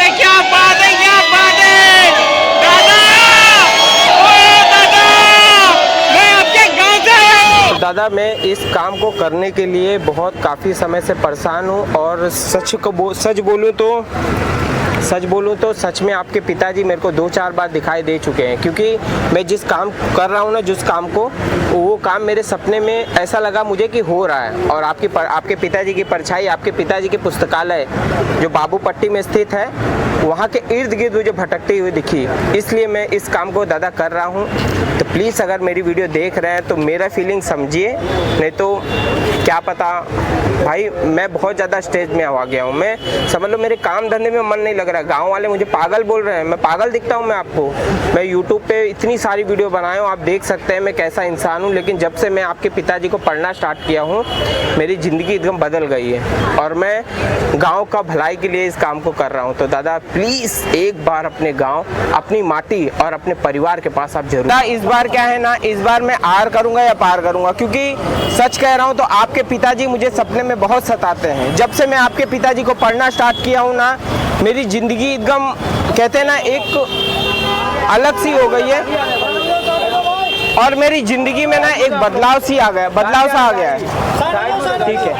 है, क्या बात है, क्या बात है दादा। ओ दादा, मैं आपके गांव से आया हूँ। दादा, मैं इस काम को करने के लिए बहुत काफ़ी समय से परेशान हूँ और सच बोलूँ तो सच में आपके पिताजी मेरे को 2-4 बार दिखाई दे चुके हैं, क्योंकि मैं जिस काम कर रहा हूँ ना, जिस काम को, वो काम मेरे सपने में ऐसा लगा मुझे कि हो रहा है। और आपके पिताजी की परछाई, आपके पिताजी की पुस्तकालय जो बाबू पट्टी में स्थित है, वहाँ के इर्द गिर्द मुझे भटकती हुई दिखी, इसलिए मैं इस काम को दादा कर रहा हूँ। तो प्लीज़ अगर मेरी वीडियो देख रहे हैं तो मेरा फीलिंग समझिए, नहीं तो क्या पता भाई मैं बहुत ज़्यादा स्टेज में आ गया हूँ। मैं समझ लो मेरे काम धंधे में मन नहीं लग रहा है। गाँव वाले मुझे पागल बोल रहे हैं, मैं पागल दिखता हूँ मैं आपको? मैं यूट्यूब पे इतनी सारी वीडियो बनाया हूँ, आप देख सकते हैं मैं कैसा इंसान हूँ। लेकिन जब से मैं आपके पिताजी को पढ़ना स्टार्ट किया हूँ, मेरी ज़िंदगी एकदम बदल गई है और मैं गाँव का भलाई के लिए इस काम को कर रहा हूँ। तो दादा प्लीज़ एक बार अपने गाँव, अपनी माटी और अपने परिवार के पास आप जरूर। इस बार क्या है ना, इस बार मैं आर करूँगा या पार करूँगा, क्योंकि सच कह रहा हूँ तो आपके पिताजी मुझे सपने में बहुत सताते हैं। जब से मैं आपके पिताजी को पढ़ना स्टार्ट किया हूँ ना, मेरी ज़िंदगी एकदम कहते हैं ना एक अलग सी हो गई है और मेरी ज़िंदगी में ना एक बदलाव सा आ गया है। ठीक है,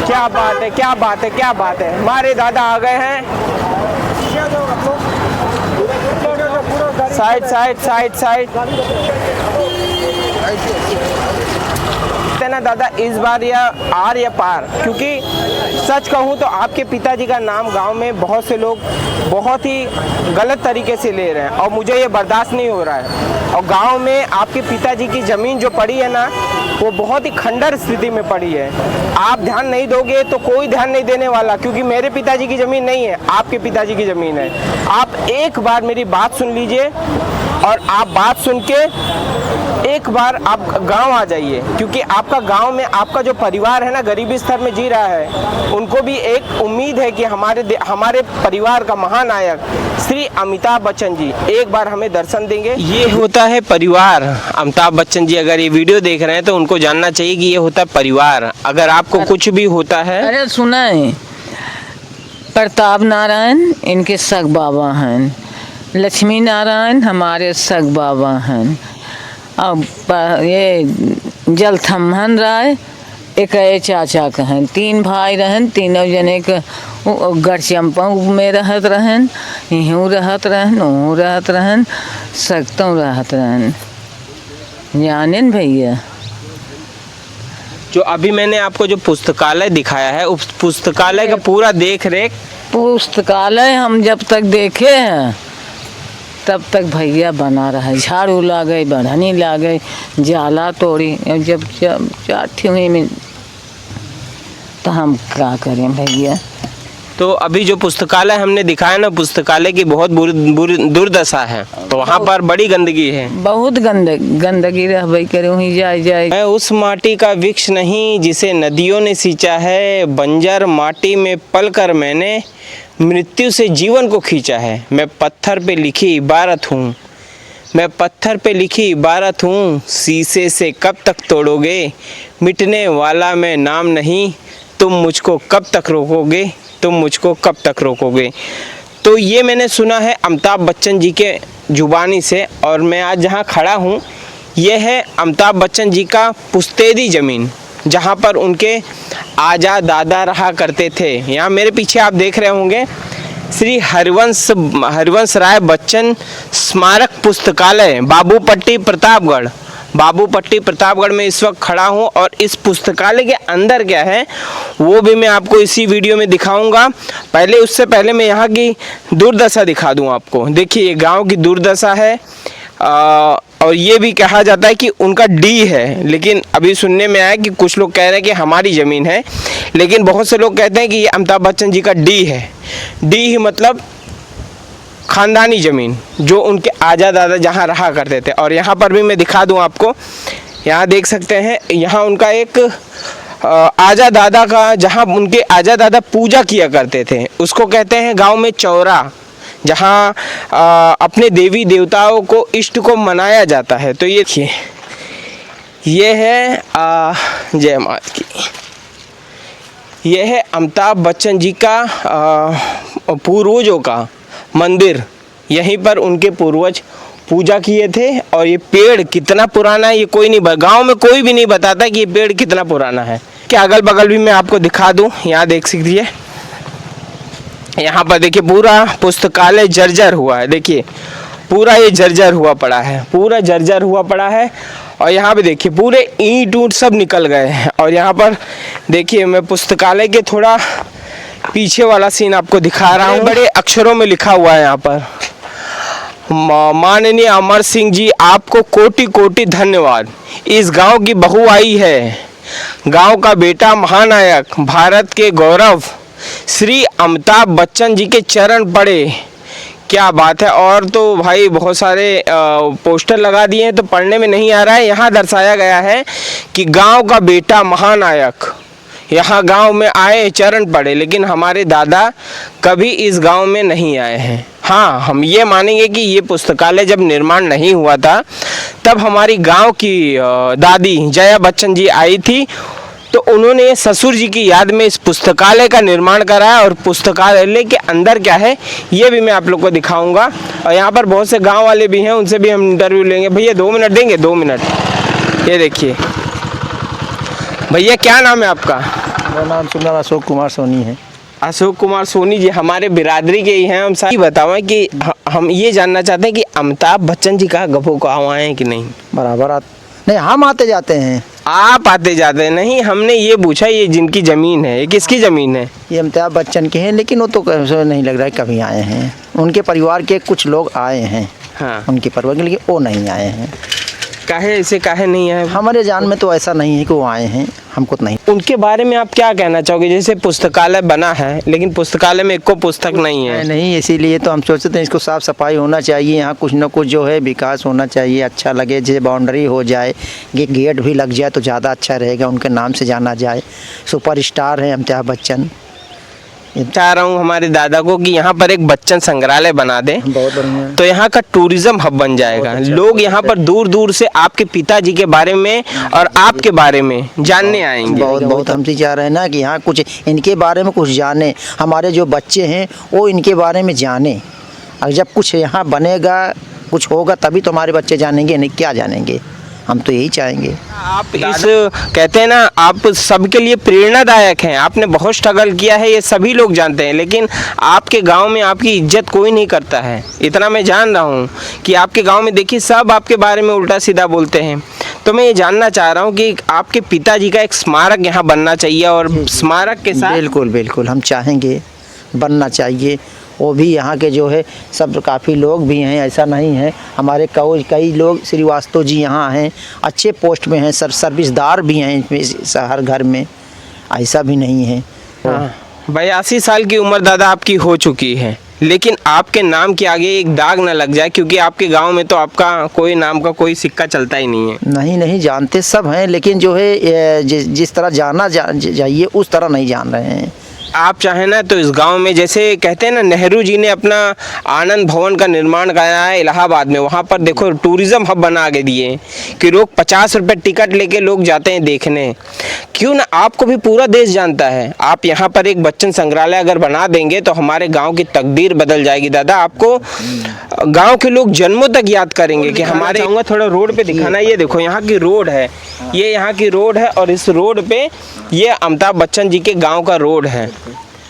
क्या बात है, क्या बात है, क्या बात है। हमारे दादा आ गए हैं। साइड ना दादा, इस बार या आर या पार, क्योंकि सच कहूँ तो आपके पिताजी का नाम गांव में बहुत से लोग बहुत ही गलत तरीके से ले रहे हैं और मुझे ये बर्दाश्त नहीं हो रहा है। और गांव में आपके पिताजी की ज़मीन जो पड़ी है ना, वो बहुत ही खंडर स्थिति में पड़ी है। आप ध्यान नहीं दोगे तो कोई ध्यान नहीं देने वाला, क्योंकि मेरे पिताजी की ज़मीन नहीं है, आपके पिताजी की ज़मीन है। आप एक बार मेरी बात सुन लीजिए और आप बात सुन के एक बार आप गांव आ जाइए, क्योंकि आपका गांव में आपका जो परिवार है ना, गरीबी स्तर में जी रहा है, उनको भी एक उम्मीद है कि हमारे परिवार का महानायक श्री अमिताभ बच्चन जी एक बार हमें दर्शन देंगे। ये होता है परिवार। अमिताभ बच्चन जी अगर ये वीडियो देख रहे हैं तो उनको जानना चाहिए कि ये होता है परिवार। अगर आपको कुछ भी होता है, अरे सुना है, प्रताप नारायण इनके सग बाबा हैं, लक्ष्मी नारायण हमारे सग बाबा हैं, अब ये जलथम्भन राय एक चाचा कहन, 3 भाई रहन, तीनों जने के गढ़चंपा में रहत रहन, यहूँ रहत रहन, वहूँ रहत रहन, सकतों रहत रहन। जाने न भैया, जो अभी मैंने आपको जो पुस्तकालय दिखाया है, उस पुस्तकालय का पूरा देख रेख, पुस्तकालय हम जब तक देखे हैं तब तक भैया बना रहा है। झाड़ू ला गई, बढ़नी ला गई, जाला तोड़ी, जब चाठी हुई में तो हम क्या करें भैया। तो अभी जो पुस्तकालय हमने दिखाया ना, पुस्तकालय की बहुत बुरी दुर्दशा है। तो वहाँ पर बड़ी गंदगी है, बहुत गंदगी रह भाई करे, वहीं जाए। मैं उस माटी का वृक्ष नहीं जिसे नदियों ने सींचा है, बंजर माटी में पलकर मैंने मृत्यु से जीवन को खींचा है। मैं पत्थर पे लिखी इबारत हूँ, मैं पत्थर पे लिखी इबारत हूँ, शीशे से कब तक तोड़ोगे, मिटने वाला मैं नाम नहीं, तुम मुझको कब तक रोकोगे, तुम मुझको कब तक रोकोगे। तो ये मैंने सुना है अमिताभ बच्चन जी के जुबानी से, और मैं आज जहाँ खड़ा हूँ यह है अमिताभ बच्चन जी का पुश्तैदी ज़मीन, जहाँ पर उनके आजा दादा रहा करते थे। यहाँ मेरे पीछे आप देख रहे होंगे श्री हरिवंश राय बच्चन स्मारक पुस्तकालय बाबू पट्टी प्रतापगढ़ में इस वक्त खड़ा हूँ। और इस पुस्तकालय के अंदर क्या है वो भी मैं आपको इसी वीडियो में दिखाऊंगा। उससे पहले मैं यहाँ की दुर्दशा दिखा दूँ आपको। देखिए ये गांव की दुर्दशा है, और ये भी कहा जाता है कि उनका डी है, लेकिन अभी सुनने में आया कि कुछ लोग कह रहे हैं कि हमारी ज़मीन है, लेकिन बहुत से लोग कहते हैं कि ये अमिताभ बच्चन जी का डी है। डी ही मतलब ख़ानदानी ज़मीन, जो उनके आजा दादा जहाँ रहा करते थे। और यहाँ पर भी मैं दिखा दूँ आपको, यहाँ देख सकते हैं, यहाँ उनका एक आजा दादा का, जहाँ उनके आजा दादा पूजा किया करते थे, उसको कहते हैं गाँव में चौरा, जहाँ अपने देवी देवताओं को, इष्ट को मनाया जाता है। तो ये देखिए, ये है जय माता की, ये है अमिताभ बच्चन जी का पूर्वजों का मंदिर, यहीं पर उनके पूर्वज पूजा किए थे। और ये पेड़ कितना पुराना है ये कोई नहीं, गांव में कोई भी नहीं बताता कि ये पेड़ कितना पुराना है। क्या अगल बगल भी मैं आपको दिखा दूं, यहाँ देख सकती है, यहाँ पर देखिए पूरा पुस्तकालय जर्जर हुआ है। देखिए पूरा ये जर्जर हुआ पड़ा है, पूरा जर्जर हुआ पड़ा है। और यहाँ पे देखिए पूरे ईंट ऊंट सब निकल गए हैं। और यहाँ पर देखिए मैं पुस्तकालय के थोड़ा पीछे वाला सीन आपको दिखा रहा हूँ। बड़े अक्षरों में लिखा हुआ है यहाँ पर, माननीय अमर सिंह जी आपको कोटि कोटि धन्यवाद। इस गांव की बहू आई है, गांव का बेटा महानायक, भारत के गौरव श्री अमिताभ बच्चन जी के चरण पड़े। क्या बात है। और तो भाई बहुत सारे पोस्टर लगा दिए हैं तो पढ़ने में नहीं आ रहा है। यहाँ दर्शाया गया है कि गांव का बेटा महानायक यहाँ गांव में आए, चरण पड़े, लेकिन हमारे दादा कभी इस गांव में नहीं आए हैं। हाँ, हम ये मानेंगे कि ये पुस्तकालय जब निर्माण नहीं हुआ था तब हमारी गांव की दादी जया बच्चन जी आई थी, तो उन्होंने ससुर जी की याद में इस पुस्तकालय का निर्माण कराया। और पुस्तकालय के अंदर क्या है ये भी मैं आप लोग को दिखाऊंगा। और यहाँ पर बहुत से गांव वाले भी हैं, उनसे भी हम इंटरव्यू लेंगे। भैया 2 मिनट देंगे? 2 मिनट। ये देखिए भैया, क्या नाम है आपका? मेरा नाम सुंदर अशोक कुमार सोनी है। अशोक कुमार सोनी जी हमारे बिरादरी के ही हैं। हम साथ बताओ कि हम ये जानना चाहते हैं कि अमिताभ बच्चन जी का गपो गाँव आए हैं कि नहीं? बराबर नहीं, हम आते जाते हैं। आप आते जाते हैं? नहीं, हमने ये पूछा ये जिनकी ज़मीन है, ये किसकी ज़मीन है? ये अमिताभ बच्चन के हैं, लेकिन वो तो नहीं लग रहा है कभी आए हैं। उनके परिवार के कुछ लोग आए हैं, हाँ, उनके परिवार के, लेकिन वो नहीं आए हैं। काहे ऐसे काहे नहीं आए? हमारे जान में तो ऐसा नहीं है कि वो आए हैं, हमको तो नहीं। उनके बारे में आप क्या कहना चाहोगे? जैसे पुस्तकालय बना है लेकिन पुस्तकालय में एको पुस्तक नहीं है। नहीं, इसीलिए तो हम सोचते हैं इसको साफ़ सफाई होना चाहिए, यहाँ कुछ ना कुछ जो है विकास होना चाहिए, अच्छा लगे, जैसे बाउंड्री हो जाए, ये गेट भी लग जाए तो ज़्यादा अच्छा रहेगा, उनके नाम से जाना जाए। सुपरस्टार हैं अमिताभ बच्चन। चाह रहा हूँ हमारे दादा को कि यहाँ पर एक बच्चन संग्रहालय बना दे, बहुत बढ़िया, तो यहाँ का टूरिज्म हब बन जाएगा। अच्छा, लोग यहाँ पर दूर दूर से आपके पिताजी के बारे में और आपके बारे में जानने आएंगे। बहुत हम चाह रहे हैं ना कि यहाँ कुछ इनके बारे में कुछ जाने, हमारे जो बच्चे हैं वो इनके बारे में जाने। और जब कुछ यहाँ बनेगा, कुछ होगा, तभी तो हमारे बच्चे जानेंगे, नहीं क्या जानेंगे। हम तो यही चाहेंगे। आप इस कहते हैं ना, आप सबके लिए प्रेरणादायक हैं। आपने बहुत स्ट्रगल किया है, ये सभी लोग जानते हैं, लेकिन आपके गांव में आपकी इज्जत कोई नहीं करता है। इतना मैं जान रहा हूं कि आपके गांव में देखिए सब आपके बारे में उल्टा सीधा बोलते हैं। तो मैं ये जानना चाह रहा हूं कि आपके पिताजी का एक स्मारक यहाँ बनना चाहिए, और स्मारक के साथ बिल्कुल बिल्कुल हम चाहेंगे बनना चाहिए। वो भी यहाँ के जो है सब काफ़ी लोग भी हैं, ऐसा नहीं है। हमारे कई लोग श्रीवास्तव जी यहाँ हैं, अच्छे पोस्ट में हैं, सर्विसदार भी हैं हर घर में, ऐसा भी नहीं है। 82 साल की उम्र दादा आपकी हो चुकी है, लेकिन आपके नाम के आगे एक दाग न लग जाए, क्योंकि आपके गांव में तो आपका कोई नाम का कोई सिक्का चलता ही नहीं है। नहीं जानते सब हैं, लेकिन जो है जिस तरह जाना चाहिए उस तरह नहीं जान रहे हैं। आप चाहें ना तो इस गांव में, जैसे कहते हैं ना, नेहरू जी ने अपना आनंद भवन का निर्माण कराया है इलाहाबाद में, वहाँ पर देखो टूरिज्म हब बना के दिए कि लोग 50 रुपये टिकट लेके लोग जाते हैं देखने। क्यों ना, आपको भी पूरा देश जानता है। आप यहाँ पर एक बच्चन संग्रहालय अगर बना देंगे तो हमारे गांव की तकदीर बदल जाएगी दादा। आपको गांव के लोग जन्मों तक याद करेंगे कि हमारे। थोड़ा रोड पे दिखाना, ये देखो यहाँ की रोड है, ये यहाँ की रोड है, और इस रोड पे ये अमिताभ बच्चन जी के गांव का रोड है,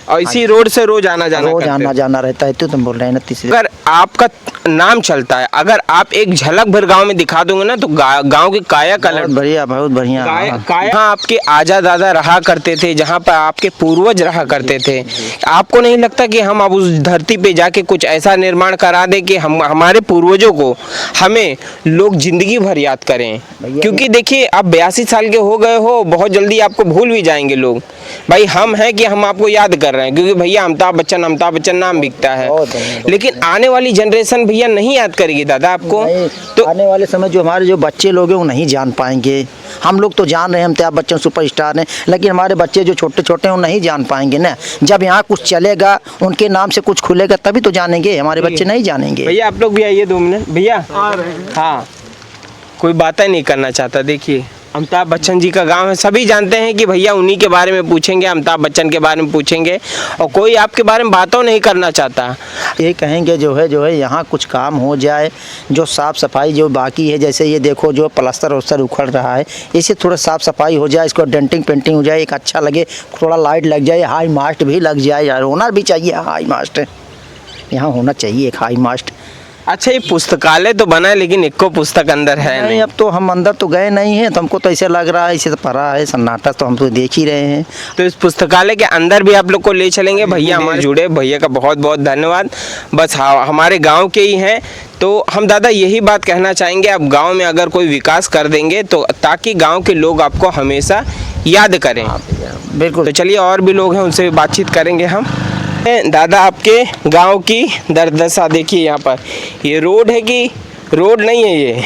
और इसी रोड से रोज आना जाना रहता है। तो तुम बोल रहे हैं ना, तीसरे अगर आपका नाम चलता है, अगर आप एक झलक भर गांव में दिखा दोगे ना, तो गांव की काया कलट। बहुत बढ़िया। जहाँ आपके आजा दादा रहा करते थे, जहाँ पर आपके पूर्वज रहा करते थे, आपको नहीं लगता कि हम अब उस धरती पे जाके कुछ ऐसा निर्माण करा दें कि हमारे पूर्वजों को हमें लोग जिंदगी भर याद करें? क्योंकि देखिए आप 82 साल के हो गए हो, बहुत जल्दी आपको भूल भी जाएंगे लोग। भाई हम हैं कि हम आपको याद कर रहे हैं, क्योंकि भैया अमिताभ बच्चन नाम बिकता है, लेकिन आने वाली जनरेशन भैया नहीं याद करेगी दादा आपको। तो आने वाले समय जो हमारे जो बच्चे लोग हैं वो नहीं जान पाएंगे। हम लोग तो जान रहे हैं अमिताभ बच्चन सुपरस्टार हैं, लेकिन हमारे बच्चे जो छोटे छोटे हैं वो नहीं जान पाएंगे ना। जब यहाँ कुछ चलेगा, उनके नाम से कुछ खुलेगा, तभी तो जानेंगे, हमारे बच्चे नहीं जानेंगे। भैया आप लोग भी आइए 2 मिनट। भैया हाँ, कोई बातें नहीं करना चाहता। देखिए अमिताभ बच्चन जी का गांव है, सभी जानते हैं कि भैया उन्हीं के बारे में पूछेंगे, अमिताभ बच्चन के बारे में पूछेंगे, और कोई आपके बारे में बातों नहीं करना चाहता। ये कहेंगे जो है यहाँ कुछ काम हो जाए, जो साफ़ सफाई जो बाकी है, जैसे ये देखो जो प्लास्टर वस्तर उखड़ रहा है, इसे थोड़ा साफ़ सफाई हो जाए, इसको डेंटिंग पेंटिंग हो जाए, एक अच्छा लगे, थोड़ा लाइट लग जाए, हाई मास्ट भी लग जाए यार, होना भी चाहिए हाई मास्ट, यहाँ होना चाहिए एक हाई मास्ट। अच्छा, ये पुस्तकालय तो बना है लेकिन एक को पुस्तक अंदर है नहीं, नहीं। अब तो हम अंदर तो गए नहीं हैं, तो हमको तो ऐसे लग रहा है, इसे तो पढ़ा है सन्नाटा, तो हम तो देख ही रहे हैं। तो इस पुस्तकालय के अंदर भी आप लोग को ले चलेंगे। भैया हमारे जुड़े, भैया का बहुत बहुत धन्यवाद। बस हमारे गांव के ही हैं, तो हम दादा यही बात कहना चाहेंगे, आप गांव में अगर कोई विकास कर देंगे तो ताकि गांव के लोग आपको हमेशा याद करें। बिल्कुल। तो चलिए और भी लोग हैं, उनसे बातचीत करेंगे हम। दादा, आपके गांव की दुर्दशा देखिए, यहाँ पर ये रोड है कि रोड नहीं है ये।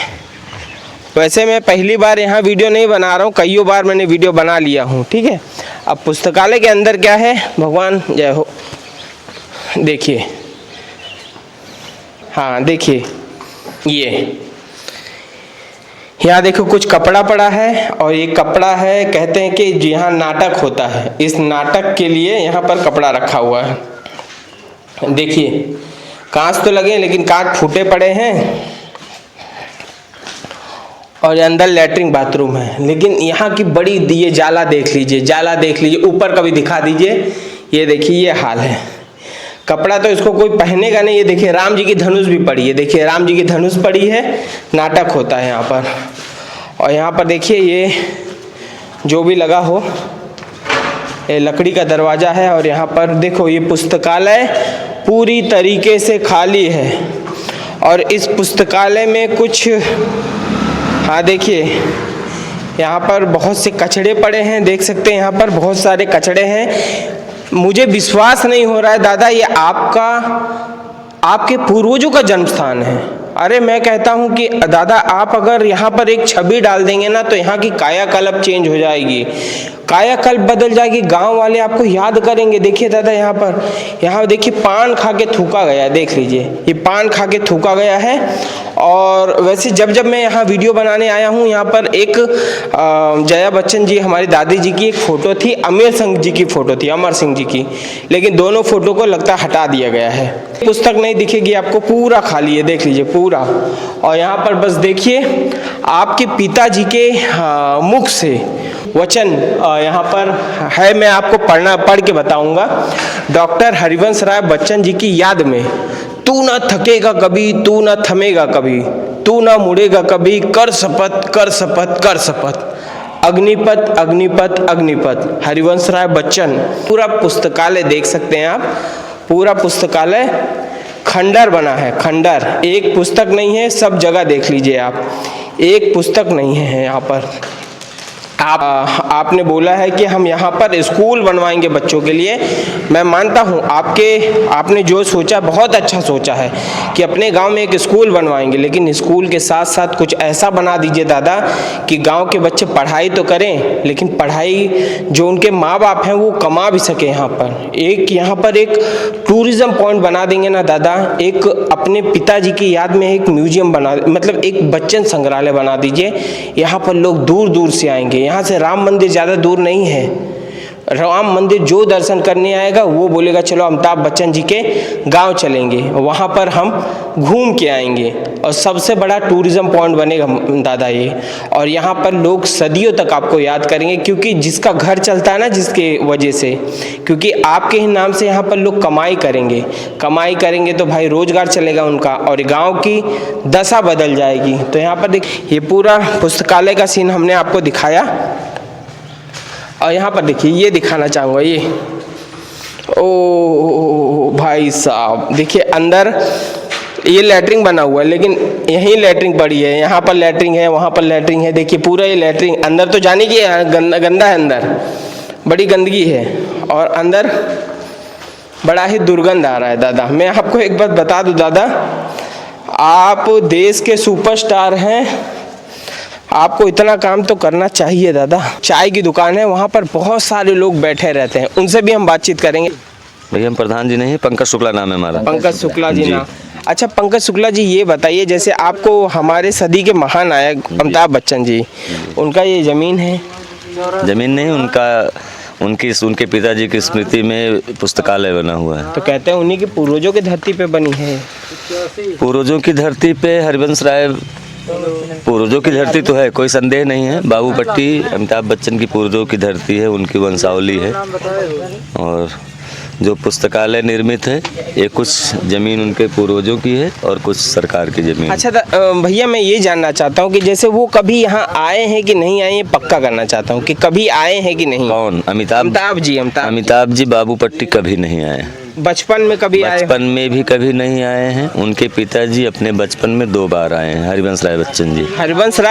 वैसे मैं पहली बार यहाँ वीडियो नहीं बना रहा हूँ, कईयों बार मैंने वीडियो बना लिया हूँ, ठीक है। अब पुस्तकालय के अंदर क्या है, भगवान जय हो, देखिए, हाँ देखिए, ये यहाँ देखो कुछ कपड़ा पड़ा है, और ये कपड़ा है, कहते हैं कि यहाँ नाटक होता है, इस नाटक के लिए यहाँ पर कपड़ा रखा हुआ है। देखिए कांच तो लगे लेकिन कांच फूटे पड़े हैं, और ये अंदर लैट्रिन बाथरूम है। लेकिन यहाँ की बड़ी ये जाला देख लीजिए, जाला देख लीजिए, ऊपर कभी दिखा दीजिए, ये देखिए ये हाल है। कपड़ा तो इसको कोई पहनेगा नहीं। ये देखिए राम जी की धनुष भी पड़ी है, देखिए राम जी की धनुष पड़ी है, नाटक होता है यहाँ पर। और यहाँ पर देखिए ये जो भी लगा हो, ये लकड़ी का दरवाज़ा है, और यहाँ पर देखो ये पुस्तकालय पूरी तरीके से खाली है। और इस पुस्तकालय में कुछ, हाँ देखिए यहाँ पर बहुत से कचड़े पड़े हैं, देख सकते हैं यहाँ पर बहुत सारे कचड़े हैं। मुझे विश्वास नहीं हो रहा है दादा, ये आपके पूर्वजों का जन्म स्थान है। अरे मैं कहता हूँ कि दादा आप अगर यहाँ पर एक छवि डाल देंगे ना, तो यहाँ की कायाकल्प चेंज हो जाएगी, कायाकल्प बदल जाएगी, गांव वाले आपको याद करेंगे। देखिए दादा यहाँ पर, यहाँ देखिए पान खा के थूका गया है, देख लीजिए ये पान खा के थूका गया है। और वैसे जब मैं यहाँ वीडियो बनाने आया हूँ, यहाँ पर एक जया बच्चन जी हमारी दादी जी की एक फ़ोटो थी, अमर सिंह जी की फ़ोटो थी, अमर सिंह जी की, लेकिन दोनों फ़ोटो को लगता हटा दिया गया है। पुस्तक नहीं दिखेगी आपको, पूरा खाली है, देख लीजिए पूरा। और यहाँ पर बस देखिए आपके पिताजी के मुख से वचन यहाँ पर है, मैं आपको पढ़ के बताऊंगा। डॉक्टर हरिवंश राय बच्चन जी की याद में, तू ना थकेगा कभी, तू ना थमेगा कभी, तू ना मुड़ेगा कभी, कर शपथ कर शपथ कर शपथ, अग्निपथ अग्निपथ अग्निपथ, हरिवंश राय बच्चन। पूरा पुस्तकालय देख सकते हैं आप, पूरा पुस्तकालय खंडर बना है, खंडर, एक पुस्तक नहीं है, सब जगह देख लीजिए आप, एक पुस्तक नहीं है यहाँ पर। आपने बोला है कि हम यहाँ पर स्कूल बनवाएंगे बच्चों के लिए। मैं मानता हूँ आपने जो सोचा बहुत अच्छा सोचा है कि अपने गांव में एक स्कूल बनवाएंगे, लेकिन स्कूल के साथ साथ कुछ ऐसा बना दीजिए दादा कि गांव के बच्चे पढ़ाई तो करें, लेकिन पढ़ाई जो उनके माँ बाप हैं वो कमा भी सके। यहाँ पर एक टूरिज्म पॉइंट बना देंगे ना दादा, एक अपने पिताजी की याद में एक म्यूजियम बना, मतलब एक बच्चन संग्रहालय बना दीजिए। यहाँ पर लोग दूर दूर से आएंगे, यहाँ से राम मंदिर ज़्यादा दूर नहीं है। राम मंदिर जो दर्शन करने आएगा वो बोलेगा चलो अमिताभ बच्चन जी के गांव चलेंगे, वहाँ पर हम घूम के आएंगे, और सबसे बड़ा टूरिज्म पॉइंट बनेगा दादा ये। और यहाँ पर लोग सदियों तक आपको याद करेंगे, क्योंकि जिसका घर चलता है ना, जिसके वजह से, क्योंकि आपके ही नाम से यहाँ पर लोग कमाई करेंगे तो भाई रोजगार चलेगा उनका, और गाँव की दशा बदल जाएगी। तो यहाँ पर देखिए ये पूरा पुस्तकालय का सीन हमने आपको दिखाया। और यहाँ पर देखिए ये दिखाना चाहूँगा, ये ओ भाई साहब देखिए अंदर ये लैट्रिन बना हुआ है, लेकिन यहीं लैट्रिन पड़ी है, यहाँ पर लैट्रिन है, वहाँ पर लैट्रिन है। देखिए पूरा ये लैट्रिन अंदर तो जाने की गंदा है, अंदर बड़ी गंदगी है, और अंदर बड़ा ही दुर्गंध आ रहा है। दादा मैं आपको एक बात बता दूँ दादा, आप देश के सुपरस्टार हैं, आपको इतना काम तो करना चाहिए दादा। चाय की दुकान है, वहाँ पर बहुत सारे लोग बैठे रहते हैं, उनसे भी हम बातचीत करेंगे। भैया हम प्रधान जी नहीं, पंकज शुक्ला नाम है हमारा। पंकज शुक्ला जी नाम। अच्छा पंकज शुक्ला जी, ये बताइए जैसे आपको हमारे सदी के महानायक अमिताभ बच्चन जी, उनका ये ज़मीन है? जमीन नहीं, उनके पिताजी की स्मृति में पुस्तकालय बना हुआ है। तो कहते हैं उन्हीं के पूर्वजों की धरती पे बनी है। पूर्वजों की धरती पे हरिवंश राय पूर्वजों की धरती तो है, कोई संदेह नहीं है। बाबू पट्टी अमिताभ बच्चन की पूर्वजों की धरती है, उनकी वंशावली है। और जो पुस्तकालय निर्मित है ये कुछ ज़मीन उनके पूर्वजों की है और कुछ सरकार की ज़मीन। अच्छा भैया, मैं ये जानना चाहता हूँ कि जैसे वो कभी यहाँ आए हैं कि नहीं आए, पक्का करना चाहता हूँ कि कभी आए हैं कि नहीं। कौन? अमिताभ जी बाबू पट्टी कभी नहीं आए। बचपन में कभी आए? बचपन में भी कभी नहीं आए हैं। उनके पिताजी अपने बचपन में 2 बार आए हैं। हरिवंश राय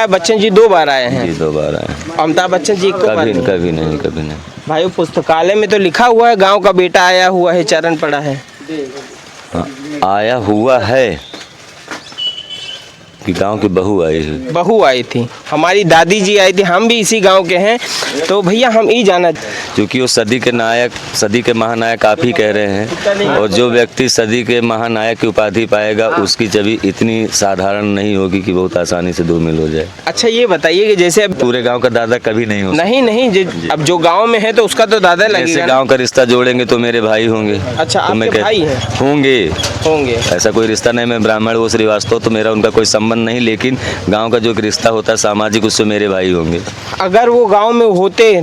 बच्चन जी 2 बार आए हैं। जी 2 बार आए हैं। अमिताभ बच्चन जी कभी नहीं। भाई पुस्तकालय में तो लिखा हुआ है गांव का बेटा आया हुआ है, चरण पड़ा है। हाँ, आया हुआ है कि गांव की बहू आई थी, हमारी दादी जी आई थी, हम भी इसी गांव के हैं। तो भैया हम ये जाना, क्योंकि वो सदी के महानायक आप ही कह रहे हैं, और जो व्यक्ति सदी के महानायक की उपाधि पाएगा उसकी छवि इतनी साधारण नहीं होगी कि बहुत आसानी से धूमिल हो जाए। अच्छा ये बताइए कि जैसे अब पूरे गांव का दादा कभी नहीं हो नहीं, अब जो गांव में है तो उसका तो दादा लगेगा। जैसे गांव का रिश्ता जोड़ेंगे तो मेरे भाई होंगे। अच्छा, तो आपके भाई हैं? होंगे। ऐसा कोई रिश्ता नहीं, मैं ब्राह्मण वो श्रीवास्तव, तो मेरा उनका कोई संबंध नहीं, लेकिन गांव का जो रिश्ता होता है सामाजिक, उससे मेरे भाई होंगे। अगर वो गांव में होते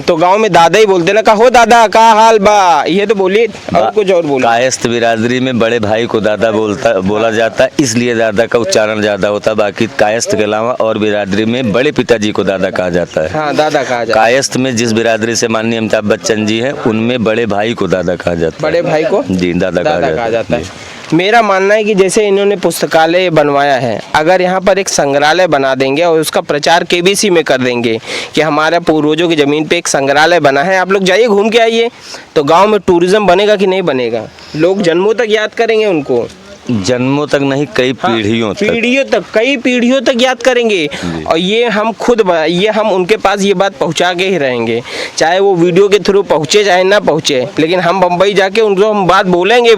तो गांव में दादा ही बोलते ना, कहो दादा का हाल बा, ये तो बोलिए और कुछ और बोलो। कायस्थ बिरादरी में बड़े भाई को दादा बोला जाता है, इसलिए दादा का उच्चारण ज्यादा होता है। बाकी कायस्थ के अलावा और बिरादरी में बड़े पिताजी को दादा कहा जाता है। हाँ, दादा कहा जाता है। कायस्थ में जिस बिरादरी से माननीय अमिताभ बच्चन जी हैं, उनमें बड़े भाई को दादा कहा जाता है। बड़े भाई को जी दादा कहा जाता है। मेरा मानना है कि जैसे इन्होंने पुस्तकालय बनवाया है, अगर यहाँ पर एक संग्रहालय बना देंगे और उसका प्रचार केबीसी में कर देंगे कि हमारे पूर्वजों की ज़मीन पे एक संग्रहालय बना है, आप लोग जाइए घूम के आइए, तो गांव में टूरिज्म बनेगा कि नहीं बनेगा? लोग जन्मों तक याद करेंगे उनको। जन्मों तक नहीं, कई पीढ़ियों तक, कई पीढ़ियों तक याद करेंगे। और ये हम उनके पास ये बात पहुंचा के ही रहेंगे, चाहे वो वीडियो के थ्रू पहुंचे चाहे ना पहुंचे, लेकिन हम बम्बई जाके उनको हम बात बोलेंगे,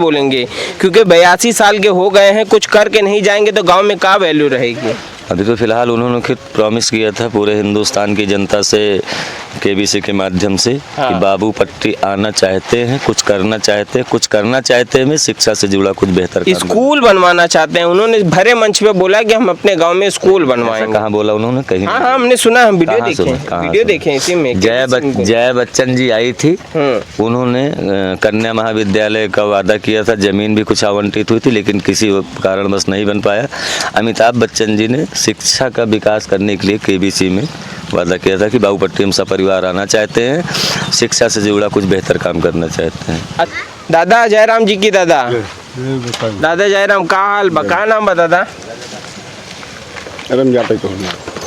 क्योंकि 82 साल के हो गए हैं, कुछ करके नहीं जाएंगे तो गांव में क्या वैल्यू रहेगी। अभी तो फिलहाल उन्होंने खुद प्रॉमिस किया था पूरे हिंदुस्तान की जनता से केबीसी के माध्यम से कि बाबू पट्टी आना चाहते हैं, कुछ करना चाहते हैं, शिक्षा से जुड़ा कुछ बेहतर स्कूल बनवाना चाहते हैं। उन्होंने भरे मंच पे बोला कि हम अपने गांव में स्कूल बनवाएंगे। कहाँ बोला उन्होंने? कहीं? हाँ, हमने सुना, हम वीडियो देखे इसी में। जया बच्चन जी आई थी, उन्होंने कन्या महाविद्यालय का वादा किया था, जमीन भी कुछ आवंटित हुई थी, लेकिन किसी कारणवश नहीं बन पाया। अमिताभ बच्चन जी ने शिक्षा का विकास करने के लिए केबीसी में वादा किया था कि बाबू पट्टी हम सपरिवार आना चाहते हैं, शिक्षा से जुड़ा कुछ बेहतर काम करना चाहते हैं। दादा जयराम जी की दादा जयराम का हाल बका नाम बता दादा?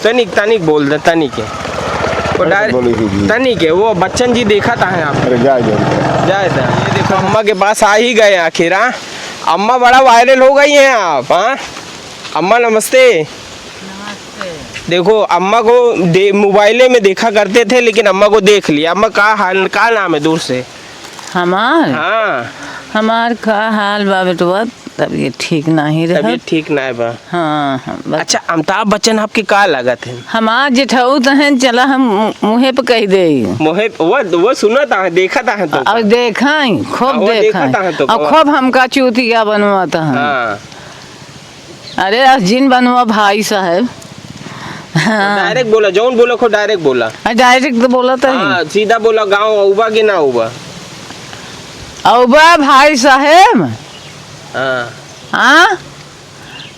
तनिक बोल दे, तनिक है वो बच्चन जी देखा था है आप? जाए था। ये देखो अम्मा के पास आ ही गए आखिर। अम्मा बड़ा वायरल हो गई हैं आप। हाँ अम्मा नमस्ते। देखो अम्मा को मोबाइले में देखा करते थे, लेकिन अम्मा को देख लिया। अम्मा का नाम है दूर से? हमार का हाल बा बेटवा, तबीयत ठीक नहीं रहा। तबीयत ठीक ना है बा? हाँ। अच्छा अमिताभ बच्चन आपके का लागत है? हमार जेठाऊ तहन, चला हम मुहे पे कह दे। मुहे वो सुना था, देखा था तो? अब देखा खूब देखा तो और खूब हमका चूतिया बनवा था। हाँ। अरे जिन बनवा भाई साहब। हाँ। डायरेक्ट बोला, जौन बोला खो डायरेक्ट बोला। डायरेक्ट तो बोला था। हाँ, सीधा बोला गाँव उबा कि ना उबा? औबा भाई साहेब। हाँ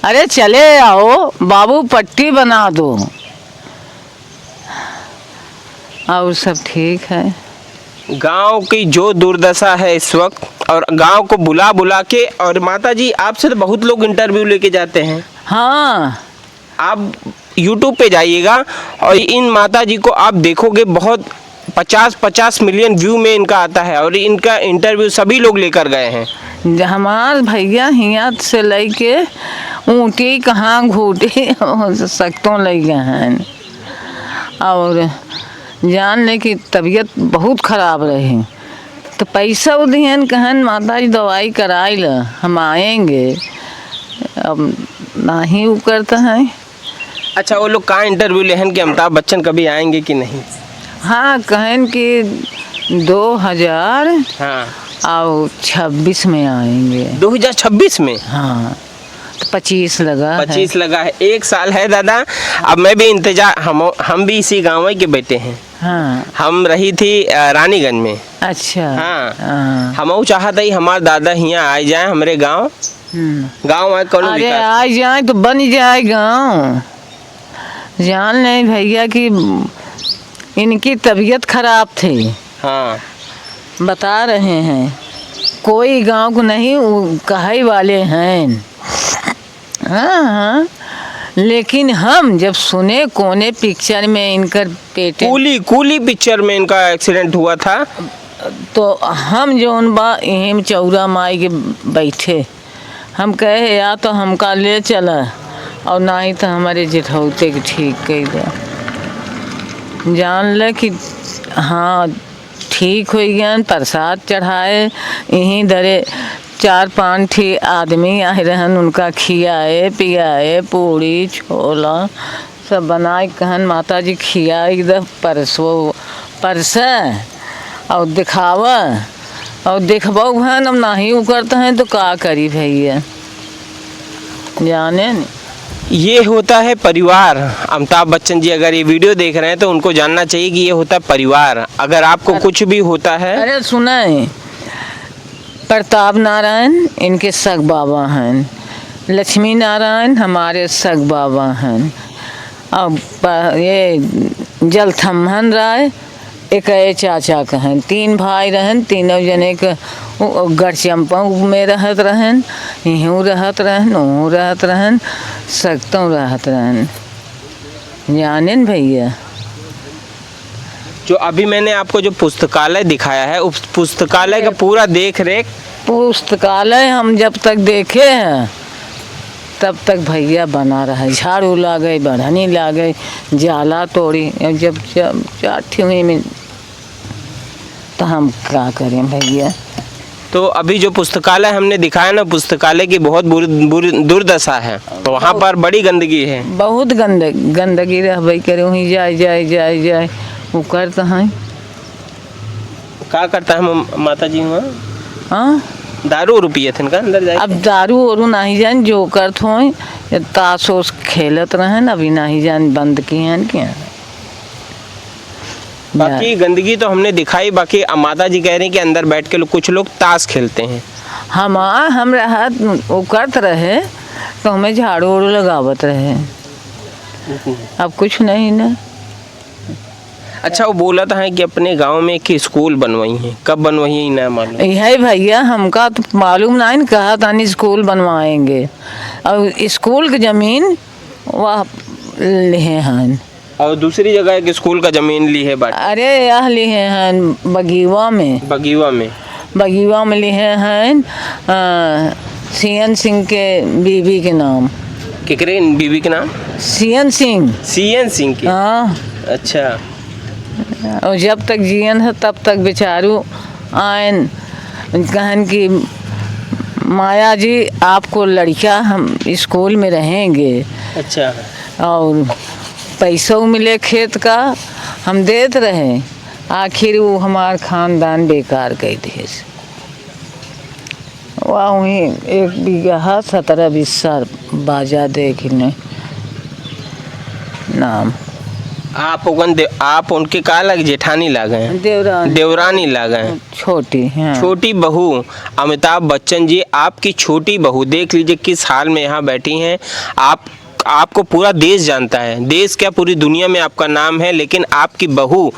अरे चले आओ, बाबू पट्टी बना दो और सब ठीक है। गांव की जो दुर्दशा है इस वक्त, और गांव को बुला के, और माता जी आपसे तो बहुत लोग इंटरव्यू लेके जाते हैं। हाँ, आप YouTube पे जाइएगा और इन माता जी को आप देखोगे, बहुत 50 मिलियन व्यू में इनका आता है, और इनका इंटरव्यू सभी लोग लेकर गए हैं। हमार भैया हिया से लेके ऊँटी कहाँ घूटी सकतों ले गए हैं, और जान ले कि तबीयत बहुत ख़राब रही, तो पैसा दिहन कहन माता जी दवाई कराई ला, हम आएंगे। अब ना ही वो करता है। अच्छा, वो लोग कहाँ इंटरव्यू लेहन कि अमिताभ बच्चन कभी आएंगे कि नहीं? हाँ, कहन कि 2026 में आएंगे। 2026 में? हाँ, तो 25 लगा 25 लगा है, 1 साल है दादा। अब मैं भी इंतजार, हम भी इसी गाँव के बेटे हैं। हाँ, हम रही थी रानीगंज में। अच्छा। हाँ, हम चाहता ही हमारे दादा यहाँ आ जाए हमारे गाँव। गाँव में कौन अरे विकास? आ जाए तो बन जाए गाँव। जान नहीं भैया कि इनकी तबीयत खराब थी। हाँ, बता रहे हैं कोई गांव को नहीं, वो कहाई वाले हैं। हाँ हाँ, लेकिन हम जब सुने कोने पिक्चर में इनकर पेटे कूली पिक्चर में इनका एक्सीडेंट हुआ था, तो हम जो उन बा यहीं चौरा माई के बैठे, हम कहे या तो हमका ले चला और ना ही तो हमारे जेठौते के ठीक कर दे। जान ले कि हाँ ठीक हो गया। प्रसाद चढ़ाए, यहीं धरे 4-5 ठे आदमी आए रहन, उनका खियाए पियाए, पूड़ी छोला सब बनाए। कहन माता जी खिया एकदम परस और दिखावा और देखबो भन। अब नहीं वो करते हैं तो का करी भैया, जाने नहीं। ये होता है परिवार। अमिताभ बच्चन जी अगर ये वीडियो देख रहे हैं तो उनको जानना चाहिए कि ये होता है परिवार। अगर आपको कुछ भी होता है, अरे सुनाए, प्रताप नारायण इनके सग बाबा हैं, लक्ष्मी नारायण हमारे सग बाबा हैं, अब ये जलथम्भन राय एक चाचा कहन। 3 भाई रहन, तीनों जने के गढ़चंपा में रहत रहन, यहीं रहत रहन, वहीं रहत रहन, सकतों रहत रहन। जाने न भैया, जो अभी मैंने आपको जो पुस्तकालय दिखाया है, उस पुस्तकालय का पूरा देख रेख। पुस्तकालय हम जब तक देखे हैं तब तक भैया बना रहा। झाड़ू ला गई, बढ़नी ला गई, जाला तोड़ी, जब चाठी हुई में तो हम क्या करें भैया। तो अभी जो पुस्तकालय हमने दिखाया ना, पुस्तकालय की बहुत बुरी दुर्दशा है। तो वहाँ पर बड़ी गंदगी है, बहुत गंदगी रह भाई करे, वहीं जाए वो करता है। क्या करता है माता जी वहाँ? हाँ, दारू रुपये थे इनका अंदर जाए। अब दारू और नहीं जान जो करत हो, ताश ओस खेलत रहन, अभी नहीं जान बंद किए हैं क्या। बाकी गंदगी तो हमने दिखाई। बाकी माता जी कह रही हैं कि अंदर बैठ के कुछ लोग ताश खेलते हैं। हम रहत वो करत रहे तो हमें झाड़ू उड़ू लगावत रहे। अब कुछ नहीं ना। अच्छा, वो बोला था कि अपने गांव में एक स्कूल बनवाई है, कब बनवाई है ना मालूम? यही भैया हमका तो मालूम नहीं, कहा था नहीं स्कूल बनवाएंगे और स्कूल की ज़मीन वह लिए हैं। और दूसरी जगह एक स्कूल का ज़मीन ली है बाटी। अरे यह लिए हैं बगीवा में। बगीवा में लिए हैं सीएन सिंह के बीबी के नाम। केकरे बीबी के नाम? सीएन सिंह के। हाँ, अच्छा। और जब तक जियन है तब तक बेचारू आयन कहन कि माया जी आपको लड़का हम स्कूल में रहेंगे। अच्छा। और पैसों मिले खेत का हम देते रहे, आखिर वो हमार खानदान बेकार कर दिए। वहीं 1 बीघा 17-20 बाजा देखने नाम। आप उनके का लग जेठानी लागे हैं? देवरानी लागे हैं। छोटी, हाँ। छोटी बहू अमिताभ बच्चन जी, आपकी छोटी बहू देख लीजिए किस हाल में यहाँ बैठी हैं। आपको पूरा देश जानता है, देश क्या पूरी दुनिया में आपका नाम है, लेकिन आपकी बहू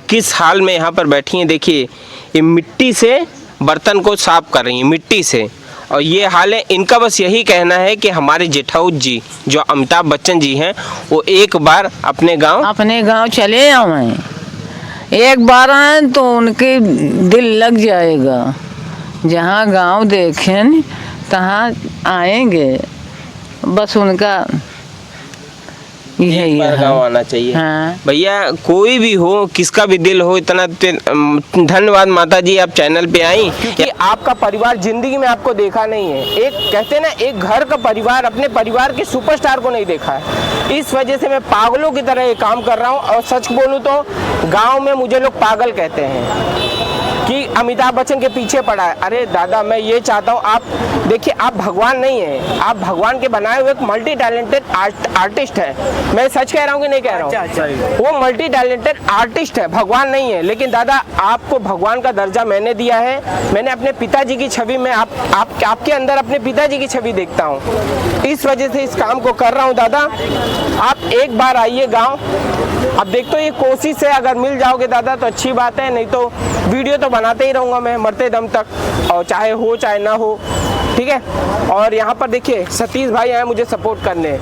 किस हाल में यहाँ पर बैठी हैं। देखिए, ये मिट्टी से बर्तन को साफ कर रही हैं, मिट्टी से। और ये हाल है इनका। बस यही कहना है कि हमारे जेठाऊ जी जो अमिताभ बच्चन जी हैं, वो एक बार अपने गांव चले आए। एक बार आए तो उनके दिल लग जाएगा। जहाँ गांव देखें तहाँ आएंगे। बस उनका यही है, गाँव आना चाहिए। हाँ। भैया कोई भी हो, किसका भी दिल हो, इतना धन्यवाद माता जी आप चैनल पे आई। आपका परिवार जिंदगी में आपको देखा नहीं है। एक कहते हैं ना, एक घर का परिवार अपने परिवार के सुपरस्टार को नहीं देखा है। इस वजह से मैं पागलों की तरह ये काम कर रहा हूँ। और सच बोलूँ तो गांव में मुझे लोग पागल कहते हैं कि अमिताभ बच्चन के पीछे पड़ा है। अरे दादा, मैं ये चाहता हूँ, आप देखिए, आप भगवान नहीं है, आप भगवान के बनाए हुए एक मल्टी टैलेंटेड आर्टिस्ट है। मैं सच कह रहा हूँ कि नहीं कह रहा हूँ? वो मल्टी टैलेंटेड आर्टिस्ट है, भगवान नहीं है। लेकिन दादा, आपको भगवान का दर्जा मैंने दिया है। मैंने अपने पिताजी की छवि में आपके अंदर अपने पिताजी की छवि देखता हूँ। इस वजह से इस काम को कर रहा हूँ। दादा, आप एक बार आइए गाँव। अब देखते हो, ये कोशिश है, अगर मिल जाओगे दादा तो अच्छी बात है, नहीं तो वीडियो तो बनाते ही रहूँगा मैं मरते दम तक, और चाहे हो चाहे ना हो, ठीक है। और यहाँ पर देखिए सतीश भाई आए मुझे सपोर्ट करने,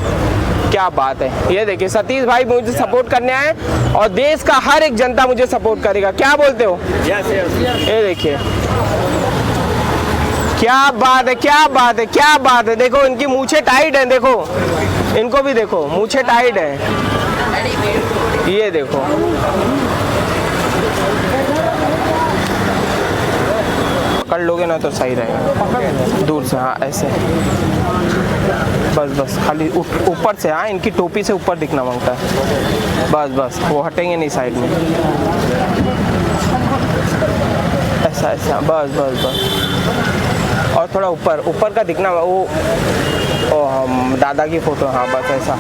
क्या बात है। ये देखिए सतीश भाई मुझे सपोर्ट करने आए, और देश का हर एक जनता मुझे सपोर्ट करेगा। क्या बोलते हो? ये देखिए, क्या बात है, क्या बात है, क्या बात है। देखो इनकी मूछें टाइट हैं, देखो इनको भी देखो, मूछें टाइट हैं। ये देखो, पकड़ लोगे ना तो सही रहेगा, दूर से। हाँ ऐसे, बस बस, खाली ऊपर से। हाँ, इनकी टोपी से ऊपर दिखना मांगता है। बस बस, वो हटेंगे नहीं साइड में, ऐसा ऐसा, बस बस बस। और थोड़ा ऊपर ऊपर का दिखना, वो हम दादा की फोटो। हाँ बस ऐसा।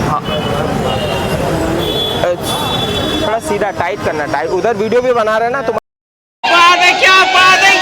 हाँ, थोड़ा सीधा टाइट करना, टाइट। उधर वीडियो भी बना रहे ना तुम। बात है, क्या बात है,